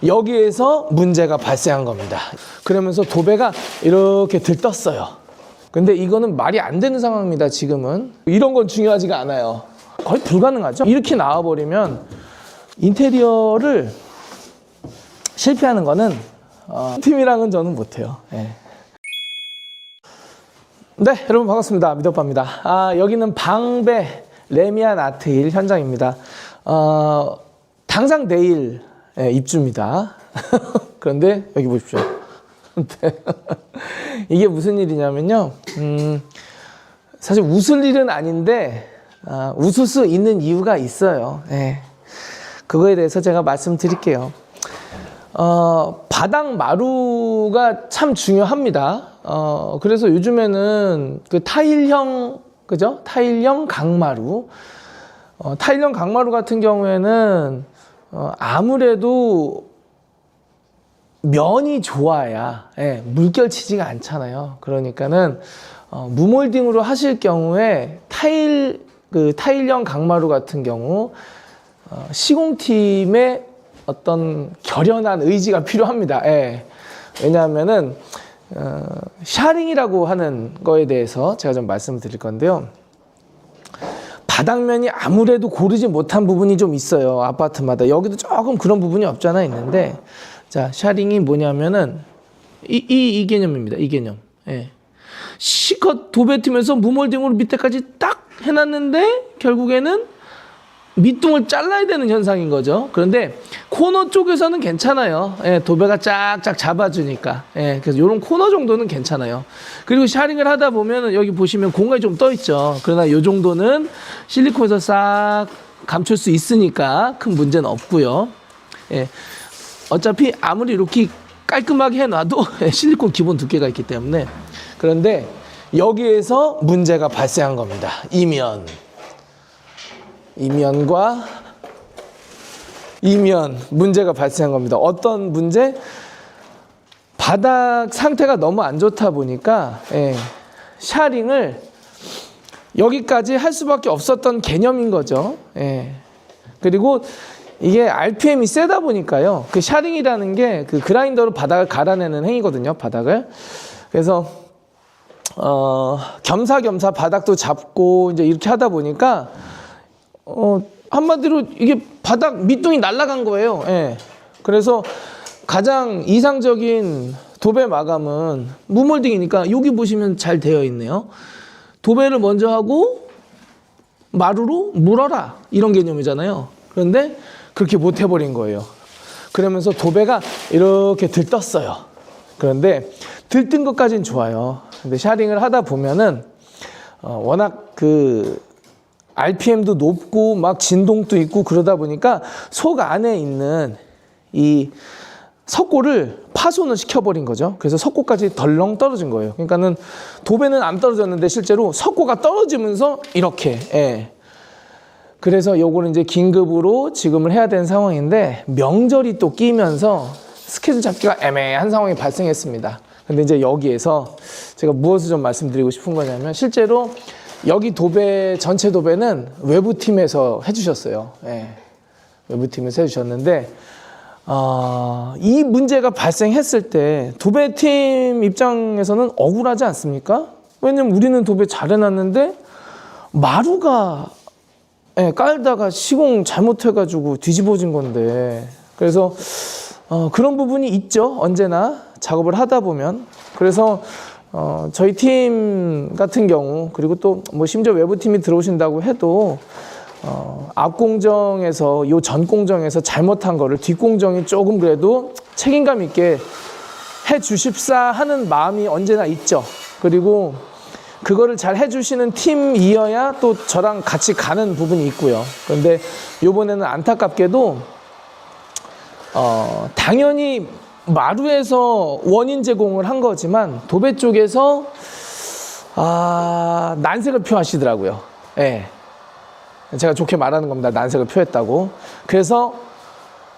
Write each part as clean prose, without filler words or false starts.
여기에서 문제가 발생한 겁니다. 그러면서 도배가 이렇게 들떴어요. 근데 이거는 말이 안 되는 상황입니다. 지금은 이런 건 중요하지가 않아요. 거의 불가능하죠. 이렇게 나와버리면 인테리어를 실패하는 거는 팀이랑은 저는 못해요. 네. 네, 여러분 반갑습니다. 미덕바입니다. 여기는 방배 레미안 아트힐 현장입니다. 당장 내일 입주입니다. 그런데 여기 보십시오. 이게 무슨 일이냐면요. 사실 웃을 일은 아닌데 웃을 수 있는 이유가 있어요. 네. 그거에 대해서 제가 말씀드릴게요. 바닥 마루가 참 중요합니다. 그래서 요즘에는 그 타일형, 그죠? 타일형 강마루. 타일형 강마루 같은 경우에는 아무래도 면이 좋아야 물결치지가 않잖아요. 그러니까는 무몰딩으로 하실 경우에 타일형 강마루 같은 경우 시공팀의 어떤 결연한 의지가 필요합니다. 왜냐하면은 샤링이라고 하는 거에 대해서 제가 좀 말씀을 드릴 건데요. 바닥면이 아무래도 고르지 못한 부분이 좀 있어요. 아파트마다. 여기도 조금 그런 부분이 없잖아 있는데, 자, 샤링이 뭐냐면은 이 개념입니다. 이 개념. 실컷 도배팀에서 무몰딩으로 밑에까지 딱 해놨는데 결국에는 밑둥을 잘라야 되는 현상인 거죠. 그런데 코너 쪽에서는 괜찮아요. 도배가 쫙쫙 잡아주니까. 그래서 이런 코너 정도는 괜찮아요. 그리고 샤링을 하다 보면 여기 보시면 공간이 좀 떠 있죠. 그러나 이 정도는 실리콘에서 싹 감출 수 있으니까 큰 문제는 없고요. 어차피 아무리 이렇게 깔끔하게 해놔도 실리콘 기본 두께가 있기 때문에. 그런데 여기에서 문제가 발생한 겁니다. 이면과 이면 문제가 발생한 겁니다. 어떤 문제? 바닥 상태가 너무 안 좋다 보니까 샤링을 여기까지 할 수밖에 없었던 개념인 거죠. 그리고 이게 RPM이 세다 보니까요. 그 샤링이라는 게 그 그라인더로 바닥을 갈아내는 행위거든요. 바닥을. 그래서 겸사겸사 바닥도 잡고 이제 이렇게 하다 보니까 한마디로 이게 바닥 밑둥이 날아간 거예요. 그래서 가장 이상적인 도배 마감은 무몰딩이니까 여기 보시면 잘 되어 있네요. 도배를 먼저 하고 마루로 물어라 이런 개념이잖아요. 그런데 그렇게 못 해버린 거예요. 그러면서 도배가 이렇게 들떴어요. 그런데 들뜬 것까지는 좋아요. 근데 샤링을 하다 보면은 워낙 그 RPM도 높고 막 진동도 있고 그러다 보니까 속 안에 있는 이 석고를 파손을 시켜버린 거죠. 그래서 석고까지 덜렁 떨어진 거예요. 그러니까는 도배는 안 떨어졌는데 실제로 석고가 떨어지면서 이렇게. 그래서 요거는 이제 긴급으로 지금을 해야 되는 상황인데 명절이 또 끼면서 스케줄 잡기가 애매한 상황이 발생했습니다. 근데 이제 여기에서 제가 무엇을 좀 말씀드리고 싶은 거냐면 실제로 여기 도배, 전체 도배는 외부팀에서 해주셨어요. 외부팀에서 해주셨는데, 이 문제가 발생했을 때 도배팀 입장에서는 억울하지 않습니까? 왜냐면 우리는 도배 잘 해놨는데, 마루가 깔다가 시공 잘못해가지고 뒤집어진 건데, 그래서 그런 부분이 있죠. 언제나 작업을 하다 보면. 그래서 저희 팀 같은 경우 그리고 또 뭐 심지어 외부팀이 들어오신다고 해도 앞 공정에서 요 전 공정에서 잘못한 거를 뒷 공정이 조금 그래도 책임감 있게 해 주십사 하는 마음이 언제나 있죠. 그리고 그거를 잘 해주시는 팀이어야 또 저랑 같이 가는 부분이 있고요. 그런데 요번에는 안타깝게도 당연히 마루에서 원인 제공을 한 거지만 도배 쪽에서 난색을 표하시더라고요. 제가 좋게 말하는 겁니다. 난색을 표했다고. 그래서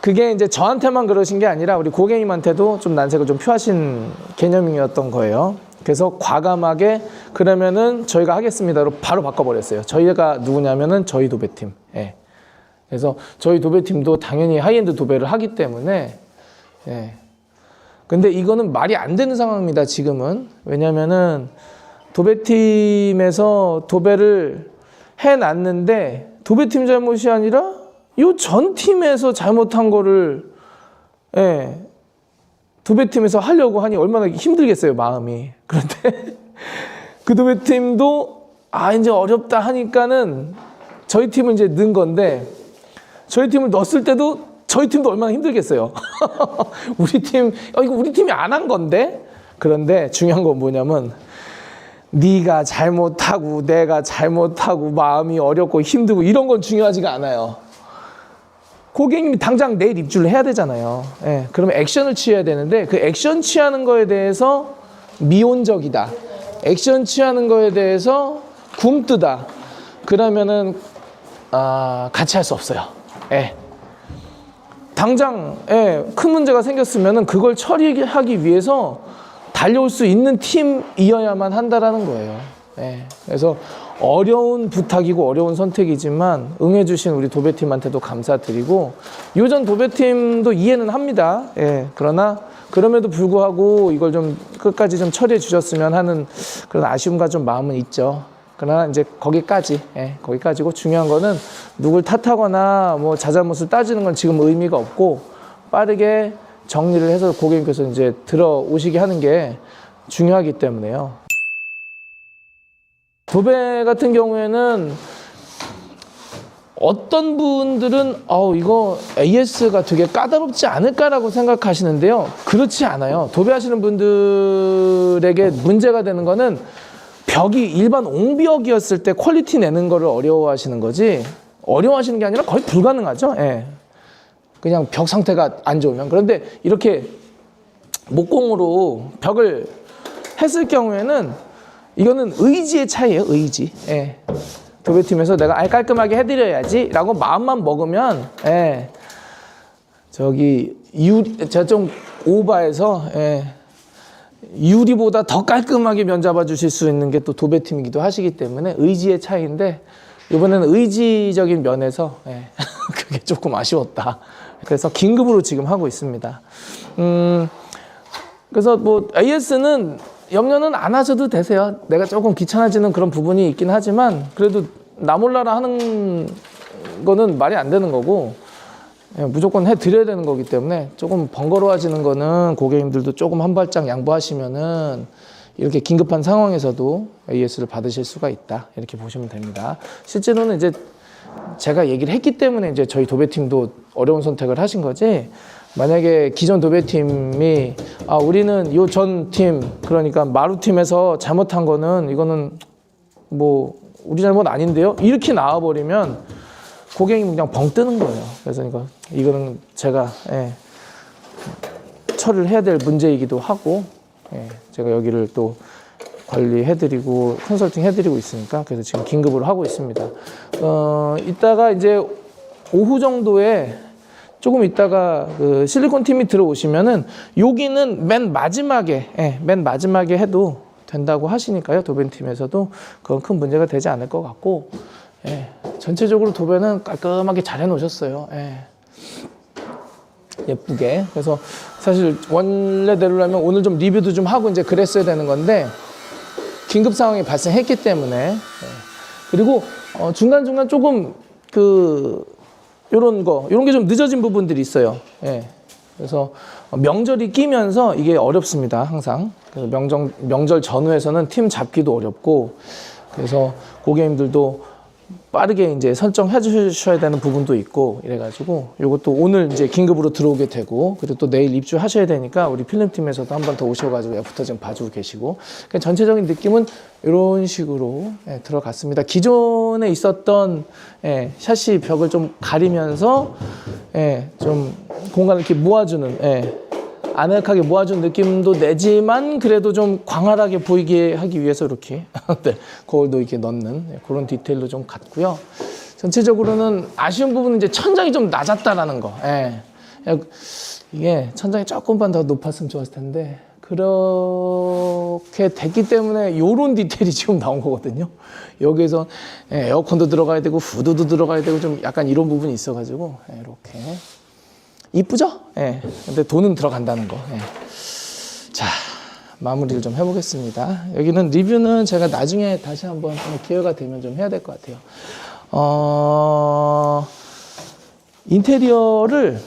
그게 이제 저한테만 그러신 게 아니라 우리 고객님한테도 좀 난색을 좀 표하신 개념이었던 거예요. 그래서 과감하게 그러면은 저희가 하겠습니다로 바로 바꿔버렸어요. 저희가 누구냐면은 저희 도배팀. 그래서 저희 도배팀도 당연히 하이엔드 도배를 하기 때문에 예. 근데 이거는 말이 안 되는 상황입니다, 지금은. 왜냐면은 도배팀에서 도배를 해놨는데 도배팀 잘못이 아니라 요 전 팀에서 잘못한 거를 예, 도배팀에서 하려고 하니 얼마나 힘들겠어요, 마음이. 그런데 그 도배팀도 이제 어렵다 하니까는 저희 팀을 이제 넣은 건데 저희 팀을 넣었을 때도 저희 팀도 얼마나 힘들겠어요. 이거 우리 팀이 안 한 건데. 그런데 중요한 건 뭐냐면 네가 잘못하고 내가 잘못하고 마음이 어렵고 힘들고 이런 건 중요하지가 않아요. 고객님이 당장 내일 입주를 해야 되잖아요. 예, 그러면 액션을 취해야 되는데 그 액션 취하는 거에 대해서 미온적이다. 액션 취하는 거에 대해서 굼뜨다. 그러면은 같이 할 수 없어요. 예. 당장 큰 문제가 생겼으면은 그걸 처리하기 위해서 달려올 수 있는 팀이어야만 한다라는 거예요. 예. 그래서 어려운 부탁이고 어려운 선택이지만 응해주신 우리 도배팀한테도 감사드리고 요전 도배팀도 이해는 합니다. 예. 그러나 그럼에도 불구하고 이걸 좀 끝까지 좀 처리해 주셨으면 하는 그런 아쉬움과 좀 마음은 있죠. 그러나 이제 거기까지, 거기까지고 중요한 거는 누굴 탓하거나 뭐 자잘못을 따지는 건 지금 의미가 없고 빠르게 정리를 해서 고객님께서 이제 들어오시게 하는 게 중요하기 때문에요. 도배 같은 경우에는 어떤 분들은 이거 AS가 되게 까다롭지 않을까라고 생각하시는데요. 그렇지 않아요. 도배하시는 분들에게 문제가 되는 거는 벽이 일반 옹벽이었을 때 퀄리티 내는 거를 어려워하시는 거지 어려워하시는 게 아니라 거의 불가능하죠. 예. 그냥 벽 상태가 안 좋으면. 그런데 이렇게 목공으로 벽을 했을 경우에는 이거는 의지의 차이예요. 의지. 예. 도배팀에서 내가 깔끔하게 해드려야지 라고 마음만 먹으면 제가 좀 오버해서 유리보다 더 깔끔하게 면잡아 주실 수 있는 게 또 도배팀이기도 하시기 때문에 의지의 차이인데 이번에는 의지적인 면에서 그게 조금 아쉬웠다. 그래서 긴급으로 지금 하고 있습니다. 그래서 뭐 AS는 염려는 안 하셔도 되세요. 내가 조금 귀찮아지는 그런 부분이 있긴 하지만 그래도 나 몰라라 하는 거는 말이 안 되는 거고 무조건 해드려야 되는 거기 때문에 조금 번거로워지는 거는 고객님들도 조금 한 발짝 양보하시면은 이렇게 긴급한 상황에서도 AS를 받으실 수가 있다. 이렇게 보시면 됩니다. 실제로는 이제 제가 얘기를 했기 때문에 이제 저희 도배팀도 어려운 선택을 하신 거지. 만약에 기존 도배팀이 우리는 요 전 팀 그러니까 마루팀에서 잘못한 거는 이거는 뭐 우리 잘못 아닌데요. 이렇게 나와버리면 고객이 그냥 벙 뜨는 거예요. 그래서 이거는 제가 처리를 해야 될 문제이기도 하고 제가 여기를 또 관리해드리고 컨설팅 해드리고 있으니까 그래서 지금 긴급으로 하고 있습니다. 이따가 이제 오후 정도에 조금 이따가 그 실리콘 팀이 들어오시면은 여기는 맨 마지막에 해도 된다고 하시니까요. 도배팀에서도 그건 큰 문제가 되지 않을 것 같고 전체적으로 도배는 깔끔하게 잘 해놓으셨어요. 예쁘게. 그래서 사실 원래대로라면 오늘 좀 리뷰도 좀 하고 이제 그랬어야 되는 건데 긴급 상황이 발생했기 때문에 그리고 중간중간 조금 요런 게 좀 늦어진 부분들이 있어요. 그래서 명절이 끼면서 이게 어렵습니다. 항상. 그래서 명절 전후에서는 팀 잡기도 어렵고 그래서 고객님들도 빠르게 이제 설정해 주셔야 되는 부분도 있고 이래가지고 요것도 오늘 이제 긴급으로 들어오게 되고 그리고 또 내일 입주하셔야 되니까 우리 필름팀에서도 한 번 더 오셔가지고 애프터 좀 봐주고 계시고 그러니까 전체적인 느낌은 이런 식으로 들어갔습니다. 기존에 있었던 샤시 벽을 좀 가리면서 좀 공간을 이렇게 모아주는 아늑하게 모아준 느낌도 내지만 그래도 좀 광활하게 보이게 하기 위해서 이렇게 거울도 이렇게 넣는 그런 디테일로 좀 갔고요. 전체적으로는 아쉬운 부분은 이제 천장이 좀 낮았다라는 거. 이게 천장이 조금만 더 높았으면 좋았을 텐데 그렇게 됐기 때문에 이런 디테일이 지금 나온 거거든요. 여기에서 에어컨도 들어가야 되고 후드도 들어가야 되고 좀 약간 이런 부분이 있어가지고 이렇게 이쁘죠? 예. 근데 돈은 들어간다는 거. 예. 자, 마무리를 좀 해보겠습니다. 여기는 리뷰는 제가 나중에 다시 한번 기회가 되면 좀 해야 될 것 같아요. 인테리어를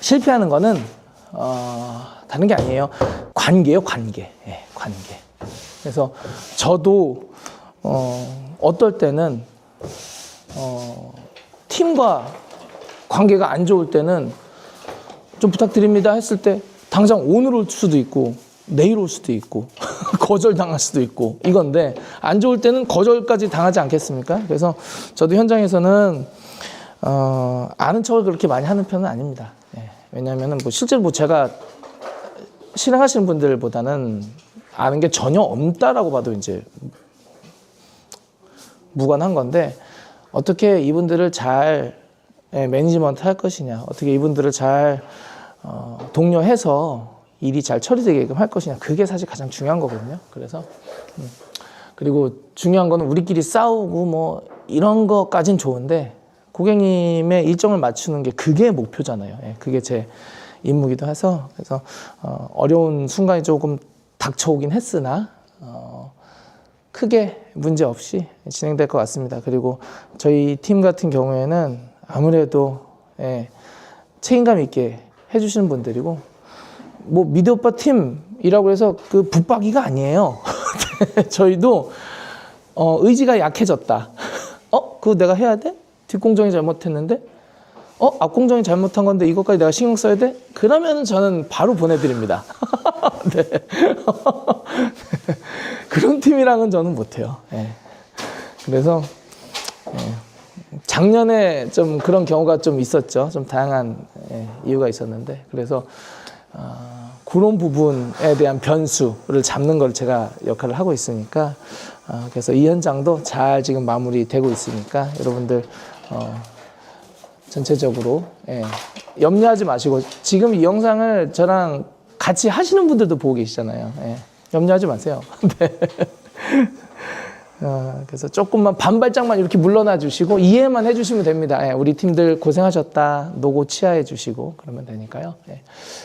실패하는 거는 다른 게 아니에요. 관계요, 관계. 예, 관계. 그래서 저도 어떨 때는 팀과 관계가 안 좋을 때는 좀 부탁드립니다 했을 때 당장 오늘 올 수도 있고 내일 올 수도 있고 거절당할 수도 있고 이건데 안 좋을 때는 거절까지 당하지 않겠습니까? 그래서 저도 현장에서는 아는 척을 그렇게 많이 하는 편은 아닙니다. 예, 왜냐하면 뭐 실제로 뭐 제가 실행하시는 분들보다는 아는 게 전혀 없다라고 봐도 이제 무관한 건데 어떻게 이분들을 잘 매니지먼트 할 것이냐, 어떻게 이분들을 잘 독려해서 일이 잘 처리되게끔 할 것이냐, 그게 사실 가장 중요한 거거든요. 그래서 그리고 중요한 거는 우리끼리 싸우고 뭐 이런 거까진 좋은데 고객님의 일정을 맞추는 게 그게 목표잖아요. 예, 그게 제 임무기도 해서 그래서 어려운 순간이 조금 닥쳐오긴 했으나 크게 문제 없이 진행될 것 같습니다. 그리고 저희 팀 같은 경우에는 아무래도 책임감 있게 해주시는 분들이고 뭐 미드 오빠 팀이라고 해서 그 붙박이가 아니에요. 저희도 의지가 약해졌다. 그거 내가 해야 돼? 뒷공정이 잘못했는데? 앞공정이 잘못한 건데 이것까지 내가 신경 써야 돼? 그러면 저는 바로 보내드립니다. 네. 그런 팀이랑은 저는 못해요. 네. 그래서 작년에 좀 그런 경우가 좀 있었죠. 좀 다양한 이유가 있었는데 그래서 그런 부분에 대한 변수를 잡는 걸 제가 역할을 하고 있으니까 그래서 이 현장도 잘 지금 마무리되고 있으니까 여러분들 전체적으로 염려하지 마시고 지금 이 영상을 저랑 같이 하시는 분들도 보고 계시잖아요. 염려하지 마세요. 네. 그래서 조금만 반발짝만 이렇게 물러나 주시고 이해만 해주시면 됩니다. 우리 팀들 고생하셨다. 노고 치하해 주시고 그러면 되니까요.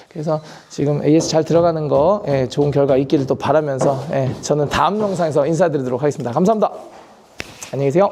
그래서 지금 AS 잘 들어가는 거 좋은 결과 있기를 또 바라면서 저는 다음 영상에서 인사드리도록 하겠습니다. 감사합니다. 안녕히 계세요.